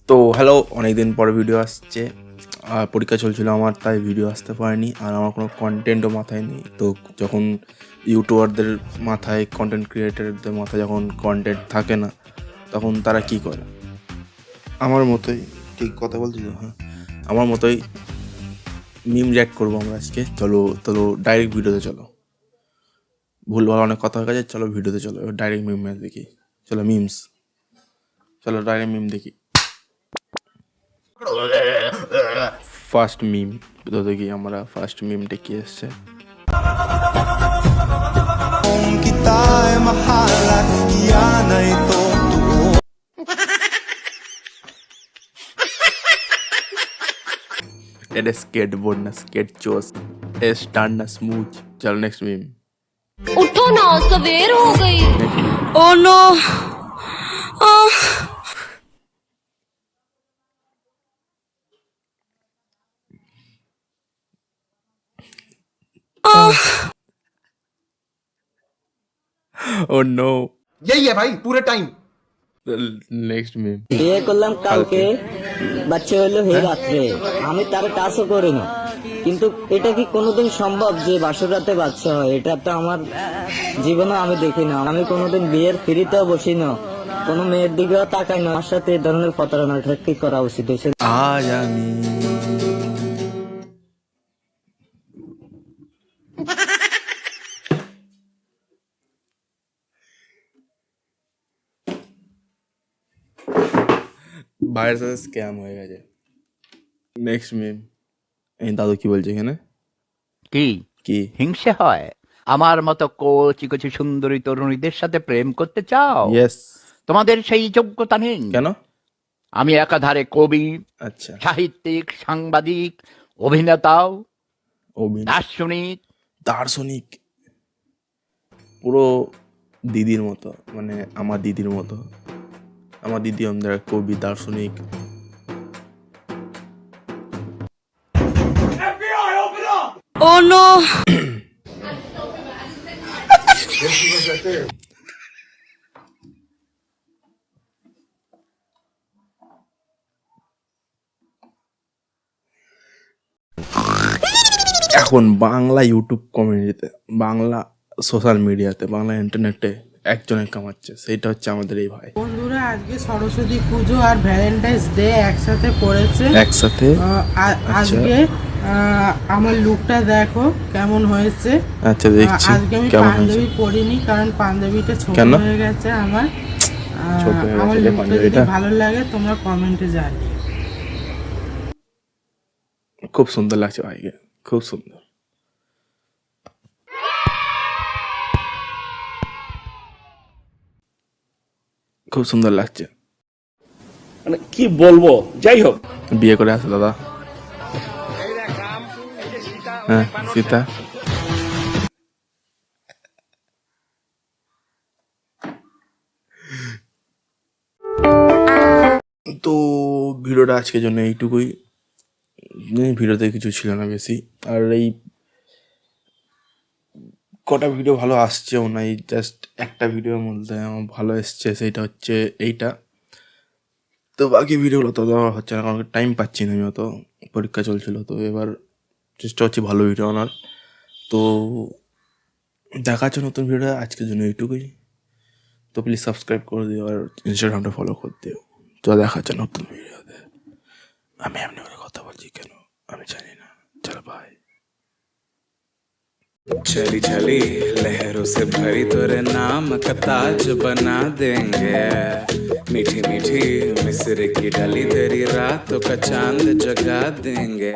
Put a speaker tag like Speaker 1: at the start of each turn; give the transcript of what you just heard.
Speaker 1: তো হ্যালো, অনেকদিন পরে ভিডিও আসছে। আর পরীক্ষা চলছিল আমার, তাই ভিডিও আসতে পারেনি। আর আমার কোনো কন্টেন্টও মাথায় নেই। তো যখন ইউটিউবারদের মাথায়, কন্টেন্ট ক্রিয়েটারদের মাথায় যখন কন্টেন্ট থাকে না, তখন তারা কি করে? আমার মতোই, ঠিক কথা বলছি তো? হ্যাঁ, আমার মতোই মিম রিঅ্যাক্ট করবো আমরা আজকে। চলো ডাইরেক্ট ভিডিওতে চলো। ভুলভাল অনেক কথা হয়ে গেছে, চলো ভিডিওতে চলো। এবার ডাইরেক্ট মিম দেখি। চলো ডাইরেক্ট মিম দেখি। ফার্স্ট মিম তো দেখি আমরা, ফার্স্ট মিমটা কি এসছে। এটা স্কেটবোর্ড না, স্কেট चोस स्टैंड ना स्मूथ। चलो नेक्स्ट मीम।
Speaker 2: उठो ना, सवेर हो गई।
Speaker 3: Oh no!
Speaker 1: Oh no.
Speaker 4: यही है भाई पूरे टाइम।
Speaker 1: Next meme.
Speaker 5: বিয়ে করলাম কালকে, বাচ্চা হলো হে রাত্রে, আমি তার টাচও করি না। কিন্তু এটা কি কোনোদিন সম্ভব যে বাসর রাতে বাচ্চা হয়? এটা তো আমার জীবনে আমি দেখি না। আমি কোনোদিন বিয়ের ফিরিতেও বসি না, কোনো মেয়ের দিকেও তাকাই না। আমার সাথে এই ধরনের প্রতারণাটা কি করা উচিত?
Speaker 1: आज আমি বাইরের সাথে স্ক্যাম হয়ে গেছে। নেক্সট মিম। এই দাদু কি বলছে এখানে?
Speaker 6: কি
Speaker 1: কি
Speaker 6: হিংসে হয়? আমার মতো কচি কচি সুন্দরী তরুণীদের সাথে প্রেম করতে চাও?
Speaker 1: ইয়েস।
Speaker 6: তোমাদের সেই যোগ্যতা নেই।
Speaker 1: কেন?
Speaker 6: আমি একাধারে কবি,
Speaker 1: আচ্ছা,
Speaker 6: সাহিত্যিক, সাংবাদিক, অভিনেতাও, দার্শনিক।
Speaker 1: দার্শনিক পুরো দিদির মতো, মানে আমার দিদির মতো। আমার দিদি আমাদের কবি, দার্শনিক।
Speaker 3: Oh no!
Speaker 1: এখন বাংলা ইউটিউব কমিউনিটিতে, বাংলা সোশ্যাল মিডিয়াতে, বাংলা ইন্টারনেটে একজনে কামাচ্ছে, সেইটা হচ্ছে আমাদের এই ভাই।
Speaker 7: বন্ধুরা, আজকে সরস্বতী পুজো আর ভ্যালেন্টাইন্স ডে একসাথে পড়েছে।
Speaker 1: একসাথে
Speaker 7: আজকে আমার লুকটা দেখো কেমন হয়েছে।
Speaker 1: আচ্ছা, দেখছি
Speaker 7: আজকে আমি
Speaker 1: কেমন হয়েছে।
Speaker 7: পাঞ্জাবি পরিনি, কারণ পাঞ্জাবিটা ছোট
Speaker 1: কেন?
Speaker 7: হয়ে গেছে আমার।
Speaker 1: ছোট হয়ে
Speaker 7: আমার
Speaker 1: গেছে
Speaker 7: লুকটা যদি
Speaker 1: পাঞ্জাবিটা।
Speaker 7: ভালো লাগে তোমরা কমেন্টে জানিও।
Speaker 1: খুব সুন্দর লাগছে ভাইকে, খুব সুন্দর। খুব সুন্দর লাগছে।
Speaker 8: মানে কি বলবো, যাই হোক।
Speaker 1: বিয়ে করে আসে দাদা। হ্যাঁ, সীতা। তো ভিডিওটা আজকের জন্য এইটুকুই। ভিডিওতে কিছু ছিল না বেশি। আর এই কটা ভিডিও ভালো আসছেও না, এই জাস্ট একটা ভিডিওর মধ্যে আমার ভালো এসছে, সেইটা হচ্ছে এইটা। তো বাকি ভিডিওগুলো তো দেওয়া হচ্ছে না, কারণ টাইম পাচ্ছি না। আমি অত পরীক্ষা চলছিল, তো এবার চেষ্টা হচ্ছে ভালো ভিডিও আনার। তো দেখা হচ্ছে নতুন ভিডিও। আজকের জন্য এইটুকুই। তো প্লিজ সাবস্ক্রাইব করে দিও আর ইনস্টাগ্রামটা ফলো করে দিও। তো দেখা হচ্ছে নতুন ভিডিওতে। আমি এমনি করে কথা বলছি কেন আমি জানি না। চলো বাই।
Speaker 9: चली चली लहरों से भरी तेरे नाम का ताज बना देंगे। मीठी मीठी मिस्र की डली तेरी रातों का चांद जगा देंगे।